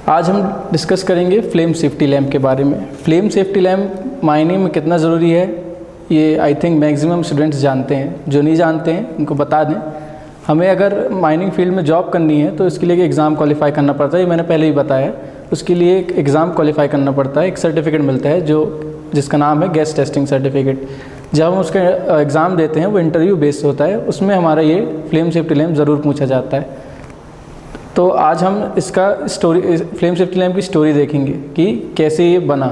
आज हम डिस्कस करेंगे फ्लेम सेफ्टी लैम्प के बारे में। फ्लेम सेफ्टी लैम्प माइनिंग में कितना ज़रूरी है ये आई थिंक मैक्सिमम स्टूडेंट्स जानते हैं। जो नहीं जानते हैं उनको बता दें, हमें अगर माइनिंग फील्ड में जॉब करनी है तो इसके लिए एक एग्ज़ाम क्वालिफाई करना पड़ता है। ये मैंने पहले ही बताया। उसके लिए एक एग्ज़ाम क्वालिफाई करना पड़ता है, एक सर्टिफिकेट मिलता है जिसका नाम है गैस टेस्टिंग सर्टिफिकेट। जब हम उसका एग्ज़ाम देते हैं वो इंटरव्यू बेस्ड होता है, उसमें हमारा ये फ्लेम सेफ्टी लैम्प ज़रूर पूछा जाता है। तो आज हम इसका फ्लेम सेफ्टी लैम्प की स्टोरी देखेंगे कि कैसे ये बना,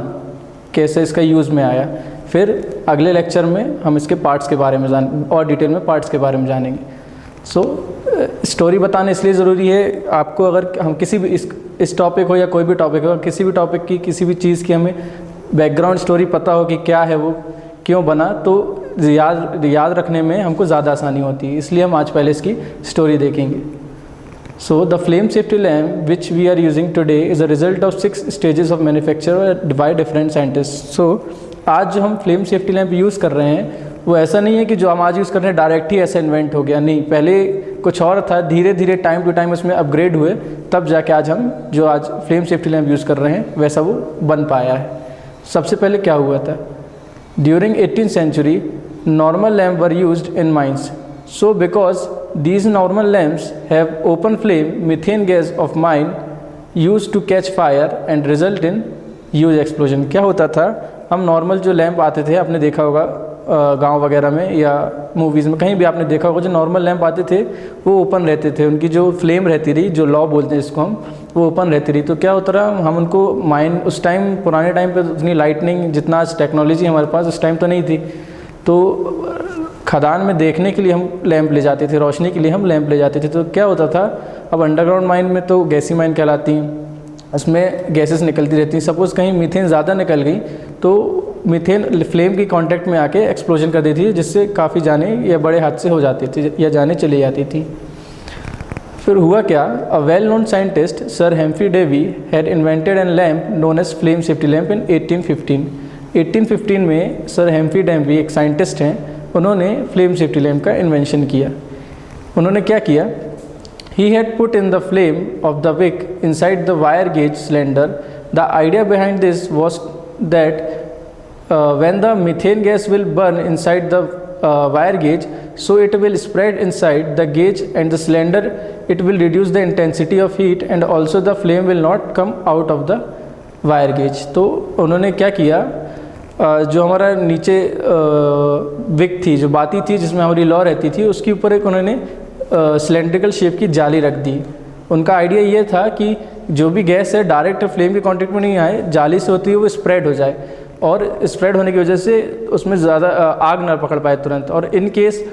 कैसे इसका यूज़ में आया। फिर अगले लेक्चर में हम इसके पार्ट्स के बारे में और डिटेल में पार्ट्स के बारे में जानेंगे। स्टोरी बताना इसलिए ज़रूरी है, आपको अगर हम किसी भी इस टॉपिक हो या कोई भी टॉपिक हो, किसी भी टॉपिक की किसी भी चीज़ की हमें बैकग्राउंड स्टोरी पता हो कि क्या है वो, क्यों बना, तो याद रखने में हमको ज़्यादा आसानी होती है। इसलिए हम आज पहले इसकी स्टोरी देखेंगे। So the flame safety lamp which we are using today is a result of 6 stages of manufacture by different scientists. So आज जो हम फ्लेम सेफ्टी लैम्प यूज़ कर रहे हैं वो ऐसा नहीं है कि जो हम आज यूज़ कर रहे हैं डायरेक्ट ही ऐसा इन्वेंट हो गया, नहीं। पहले कुछ और था, धीरे धीरे टाइम टू टाइम उसमें अपग्रेड हुए, तब जाके आज हम जो आज फ्लेम सेफ्टी लैम्प यूज़ कर रहे हैं वैसा वो बन पाया है। सबसे पहले क्या हुआ था, during 18th century normal lamp were used in mines. So because these normal lamps have open flame, methane gas of mine used to catch fire and result in huge explosion. क्या होता था, हम नॉर्मल जो lamp आते थे, आपने देखा होगा गांव वगैरह में या मूवीज़ में, कहीं भी आपने देखा होगा, जो नॉर्मल लैंप आते थे वो ओपन रहते थे। उनकी जो फ्लेम रहती रही, जो लॉ बोलते हैं जिसको हम, वो ओपन रहती रही। तो क्या होता रहा, हम उनको माइन उस टाइम, पुराने टाइम पे उतनी लाइटनिंग, जितना आज टेक्नोलॉजी हमारे पास उस टाइम तो नहीं थी, तो खदान में देखने के लिए हम लैंप ले जाते थे, रोशनी के लिए हम लैंप ले जाते थे। तो क्या होता था, अब अंडरग्राउंड माइन में तो गैसी माइन कहलाती हैं, उसमें गैसेस निकलती रहती हैं। सपोज़ कहीं मीथेन ज़्यादा निकल गई तो मीथेन फ्लेम की कांटेक्ट में आके एक्सप्लोजन कर देती थी, जिससे काफ़ी जाने या बड़े हादसे हो जाते थे या जाने चली जाती थी। फिर हुआ क्या, a well known scientist sir Humphry Davy had invented an lamp known as flame safety lamp in 1815। 1815 में सर हेम्फ्री डेवी एक साइंटिस्ट हैं, उन्होंने फ्लेम सेफ्टी लैम्प का इन्वेंशन किया। उन्होंने क्या किया, he had put in the flame of the wick inside the wire gauge cylinder. The idea behind this was that when the methane gas will burn inside the wire gauge, so it will spread inside the gauge and the cylinder. It will reduce the intensity of heat and also the flame will not come out of the wire gauge. तो उन्होंने क्या किया, जो हमारा नीचे Wick थी, जो बाती थी जिसमें हमारी लौ रहती थी, उसके ऊपर एक उन्होंने सिलेंड्रिकल शेप की जाली रख दी। उनका आइडिया ये था कि जो भी गैस है डायरेक्ट फ्लेम के कांटेक्ट में नहीं आए, जाली से होती है वो स्प्रेड हो जाए, और स्प्रेड होने की वजह से उसमें ज़्यादा आग ना पकड़ पाए तुरंत। और इन केस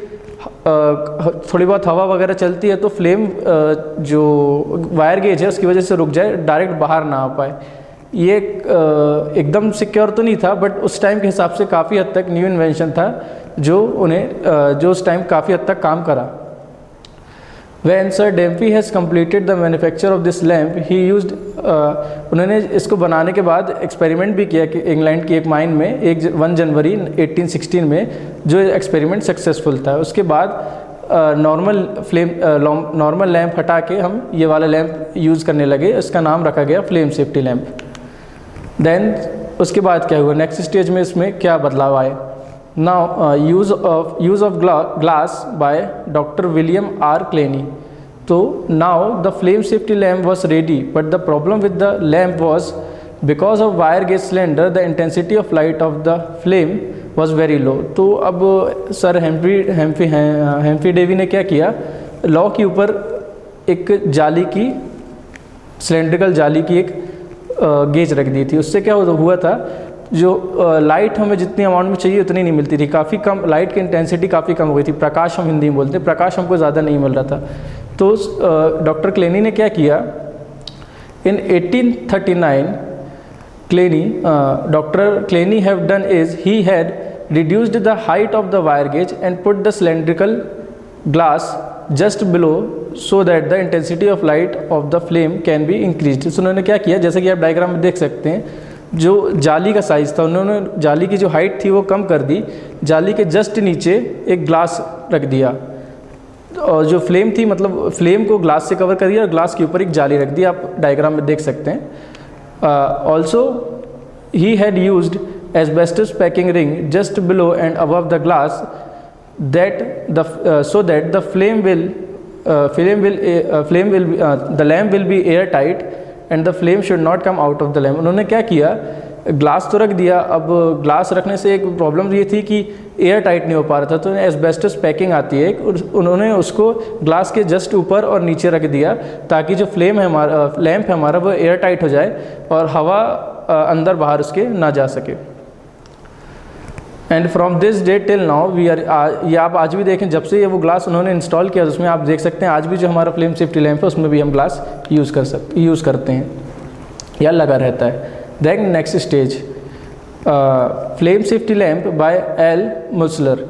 थोड़ी बहुत हवा वगैरह चलती है तो फ्लेम जो वायर गेज है उसकी वजह से रुक जाए, डायरेक्ट बाहर ना आ पाए। ये एकदम सिक्योर तो नहीं था, बट उस टाइम के हिसाब से काफ़ी हद तक न्यू इन्वेंशन था जो उस टाइम काफ़ी हद तक काम करा। When Sir Damphey has completed the manufacture of this lamp, he used उन्होंने इसको बनाने के बाद एक्सपेरिमेंट भी किया कि इंग्लैंड की एक माइन में 1 जनवरी 1816 में, जो एक्सपेरिमेंट सक्सेसफुल था। उसके बाद नॉर्मल लैंप हटा के हम ये वाला लैंप यूज़ करने लगे, इसका नाम रखा गया फ्लेम सेफ्टी लैंप। देन उसके बाद क्या हुआ, नेक्स्ट स्टेज में इसमें क्या बदलाव आए। Now use of glass by Dr. William R. Clenny. So now the flame safety lamp was ready, but the problem with the lamp was because of wire gauge cylinder, the intensity of light of the flame was very low. तो अब sir Humphry Davy ने क्या किया, law के ऊपर एक जाली की, सिलेंड्रिकल जाली की एक गेज रख दी थी। उससे क्या हुआ था, जो लाइट हमें जितनी अमाउंट में चाहिए उतनी नहीं मिलती थी, काफ़ी कम, लाइट की इंटेंसिटी काफ़ी कम हो गई थी। प्रकाश हम हिंदी में बोलते हैं, प्रकाश हमको ज़्यादा नहीं मिल रहा था। तो डॉक्टर क्लेनी ने क्या किया, in 1839 doctor Clanny have done is he had reduced the height of the wire gauge and put the cylindrical glass just below so that the intensity of light of the flame can be increase. तो उन्होंने क्या किया, जैसे कि आप diagram में देख सकते हैं, जो जाली का साइज़ था, उन्होंने जाली की जो हाइट थी वो कम कर दी, जाली के जस्ट नीचे एक ग्लास रख दिया। और जो फ्लेम थी, मतलब फ्लेम को ग्लास से कवर कर दिया और ग्लास के ऊपर एक जाली रख दी, आप डायग्राम में देख सकते हैं। Also he had used asbestos packing ring just below and above the glass so that the the lamp will be airtight and the flame should not come out of the lamp। उन्होंने क्या किया, glass तो रख दिया, अब glass रखने से एक प्रॉब्लम ये थी कि एयर टाइट नहीं हो पा रहा था, तो एस्बेस्टस पैकिंग आती है, उन्होंने उसको ग्लास के जस्ट ऊपर और नीचे रख दिया ताकि जो फ्लेम है हमारा, लैम्प है हमारा, वो एयर टाइट हो जाए और हवा अंदर बाहर उसके ना जा सके। And from this day till now we are, ये आप आज भी देखें, जब से ये वो ग्लास उन्होंने इंस्टॉल किया उसमें आप देख सकते हैं आज भी जो हमारा फ्लेम सेफ्टी लैम्प है उसमें भी हम ग्लास यूज़ करते हैं या लगा रहता है। Then next stage, flame safety lamp by L Mueseler.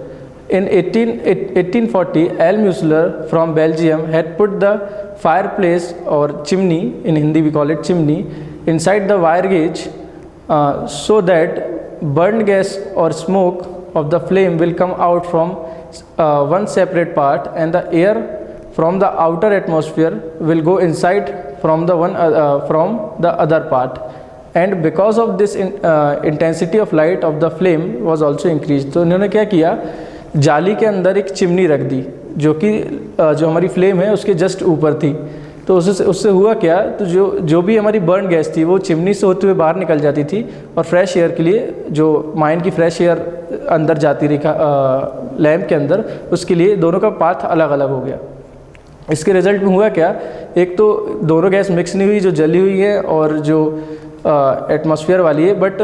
In 1840, L. Mueller from Belgium had put the fireplace or chimney, in Hindi we call it chimney, inside the wire gauge so that burned gas or smoke of the flame will come out from one separate part and the air from the outer atmosphere will go inside from the other part, and because of this intensity of light of the flame was also increased। तो इन्होंने क्या किया, जाली के अंदर एक chimney रख दी जो कि जो हमारी फ्लेम है उसके जस्ट ऊपर थी। तो उससे हुआ क्या, तो जो भी हमारी बर्न गैस थी वो चिमनी से होते हुए बाहर निकल जाती थी और फ्रेश एयर के लिए, जो माइन की फ्रेश एयर अंदर जाती रही लैम्प के अंदर, उसके लिए दोनों का पाथ अलग अलग हो गया। इसके रिजल्ट में हुआ क्या, एक तो दोनों गैस मिक्स नहीं हुई, जो जली हुई है और जो एटमॉस्फेयर वाली है, बट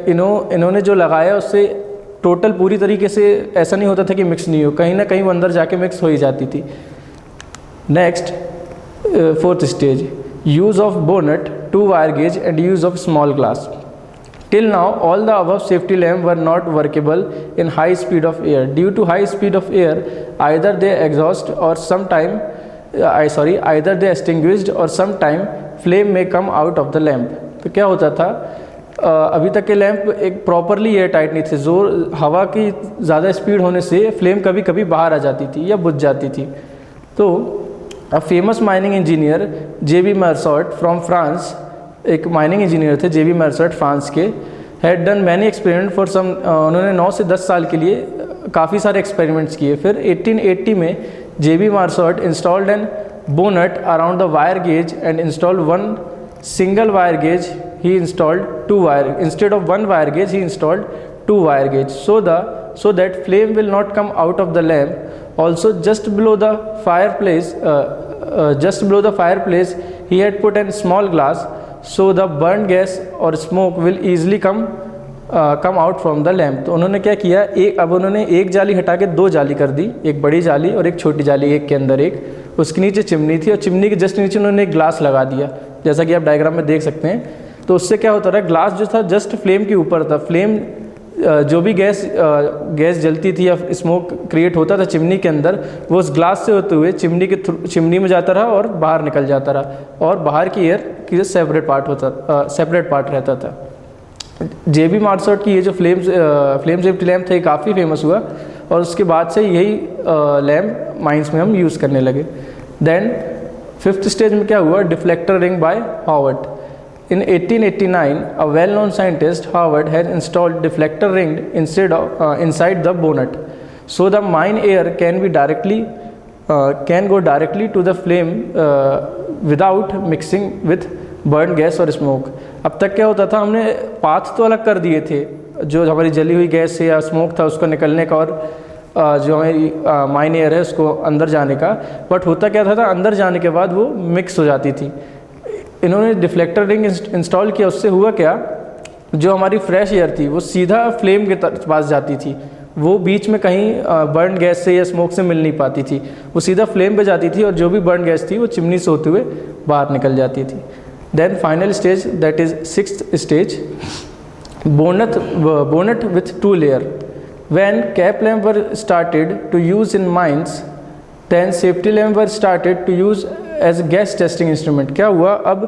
इन्होंने जो लगाया उससे टोटल पूरी तरीके से ऐसा नहीं होता था कि मिक्स नहीं हो, कहीं ना कहीं वो अंदर जाके मिक्स हो ही जाती थी। Next, fourth stage, use of bonnet, 2 wire gauge and use of small glass. Till now all the above safety lamp were not workable in high speed of air due to high speed of air, either they exhaust और either they extinguished or sometime flame may come out of the lamp। तो क्या होता था, अभी तक के lamp एक properly air tight नहीं थे, जोर हवा की ज़्यादा स्पीड होने से फ्लेम कभी कभी बाहर आ जाती थी या बुझ जाती थी। तो a famous mining engineer J.B. Mercier from France, एक माइनिंग इंजीनियर थे J.B. Mercier फ्रांस के, had done many experiment for some, उन्होंने 9 से 10 साल के लिए काफ़ी सारे एक्सपेरिमेंट्स किए। फिर 1880 में J.B. Mercier installed an bonnet around the wire gauge and installed one single wire gauge। He installed 2 wire, instead of 1 wire gauge he installed 2 wire gauge so that flame will not come out of the lamp। Also just below the fireplace he had put a small glass so the burnt gas or smoke will easily come out from the lamp. तो उन्होंने क्या किया, अब उन्होंने एक जाली हटा के 2 जाली कर दी, एक बड़ी जाली और एक छोटी जाली, एक के अंदर एक, उसके नीचे चिमनी थी और चिमनी के जस्ट नीचे उन्होंने एक ग्लास लगा दिया, जैसा कि आप डायग्राम में देख सकते हैं। तो उससे क्या होता रहा, ग्लास जो था जस्ट फ्लेम के ऊपर था, फ्लेम जो भी गैस जलती थी या स्मोक क्रिएट होता था चिमनी के अंदर, वो उस ग्लास से होते हुए चिमनी में जाता रहा और बाहर निकल जाता रहा, और बाहर की एयर की सेपरेट पार्ट रहता था। J.B. Mercier की ये जो फ्लेम सेफ्टी लैम्प था ये काफ़ी फेमस हुआ और उसके बाद से यही लैम्प माइंस में हम यूज़ करने लगे। देन 5th स्टेज में क्या हुआ, deflector ring bye Harvard. In 1889 a well known scientist Harvard had installed deflector ring inside the bonnet so the mine air can go directly to the flame without mixing with burn gas और smoke. अब तक क्या होता था, हमने path तो अलग कर दिए थे, जो हमारी जली हुई गैस से या स्मोक था उसको निकलने का और जो हमारी माइन एयर है उसको अंदर जाने का, बट होता क्या था अंदर जाने के बाद वो मिक्स हो जाती थी। इन्होंने डिफ्लेक्टर रिंग इंस्टॉल किया, उससे हुआ क्या, जो हमारी फ्रेश एयर थी वो सीधा फ्लेम के पास जाती थी, वो बीच में कहीं बर्न गैस से या स्मोक से मिल नहीं पाती थी, वो सीधा फ्लेम पे जाती थी और जो भी बर्न गैस थी वो चिमनी से होते हुए बाहर निकल जाती थी। Then final stage, that is 6th stage, bonnet with 2 layer। When cap lamp were started to use in mines, then safety lamp were started to use as gas testing instrument। क्या हुआ, अब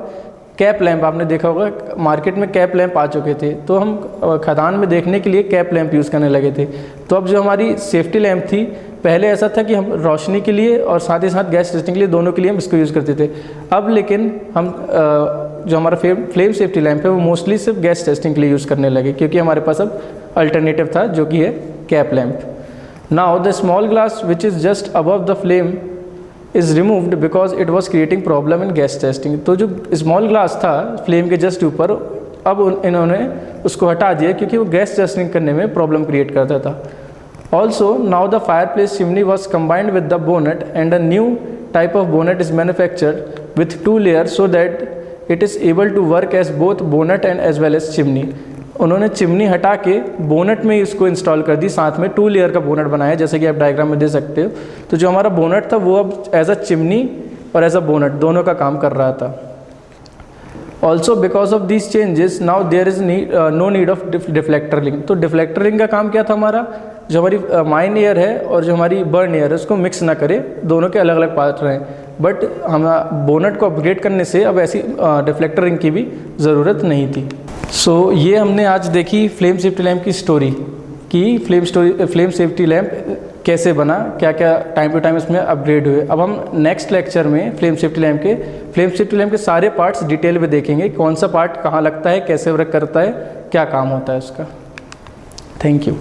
कैप लैंप आपने देखा होगा market में cap lamp आ चुके थे, तो हम खदान में देखने के लिए कैप लैंप यूज़ करने लगे थे। तो अब जो हमारी सेफ्टी लैंप थी पहले ऐसा था कि हम रोशनी के लिए और साथ ही साथ गैस टेस्टिंग के लिए, दोनों के लिए हम इसको यूज़ करते थे। अब लेकिन हम जो हमारा फ्लेम सेफ्टी लैम्प है वो मोस्टली सिर्फ गैस टेस्टिंग के लिए यूज़ करने लगे, क्योंकि हमारे पास अब अल्टरनेटिव था जो कि है cap lamp. Now the small glass which is just above the flame is removed because it was creating problem in gas testing. तो जो स्मॉल ग्लास था फ्लेम के जस्ट ऊपर, अब इन्होंने उसको हटा दिया क्योंकि वो गैस टेस्टिंग करने में प्रॉब्लम क्रिएट करता था। Also now the fireplace chimney was combined with the bonnet and a new type of bonnet is manufactured with 2 layer so that it is able to work as both bonnet and as well as chimney. उन्होंने chimney हटा के bonnet में इसको install कर दी, साथ में 2 layer का bonnet बनाया, जैसे कि आप डायग्राम में देख सकते हो। तो जो हमारा बोनेट था वो अब एज अ चिमनी और एज अ बोनेट दोनों का काम कर रहा था। Also because of these changes now there is no need of deflector ring. तो डिफ्लेक्टर रिंग का काम क्या था हमारा, जो हमारी माइन एयर है और जो हमारी बर्न एयर है उसको मिक्स ना करे, दोनों के अलग अलग पार्ट रहें। बट हम बोनेट को अपग्रेड करने से अब ऐसी डिफ्लेक्टर रिंग की भी ज़रूरत नहीं थी। सो ये हमने आज देखी फ्लेम सेफ्टी लैम्प की स्टोरी कि फ्लेम सेफ्टी लैम्प कैसे बना, क्या क्या टाइम टू टाइम इसमें अपग्रेड हुए। अब हम नेक्स्ट लेक्चर में फ्लेम सेफ्टी लैम्प के सारे पार्ट्स डिटेल में देखेंगे, कौन सा पार्ट कहाँ लगता है, कैसे वर्क करता है, क्या काम होता है उसका। Thank you.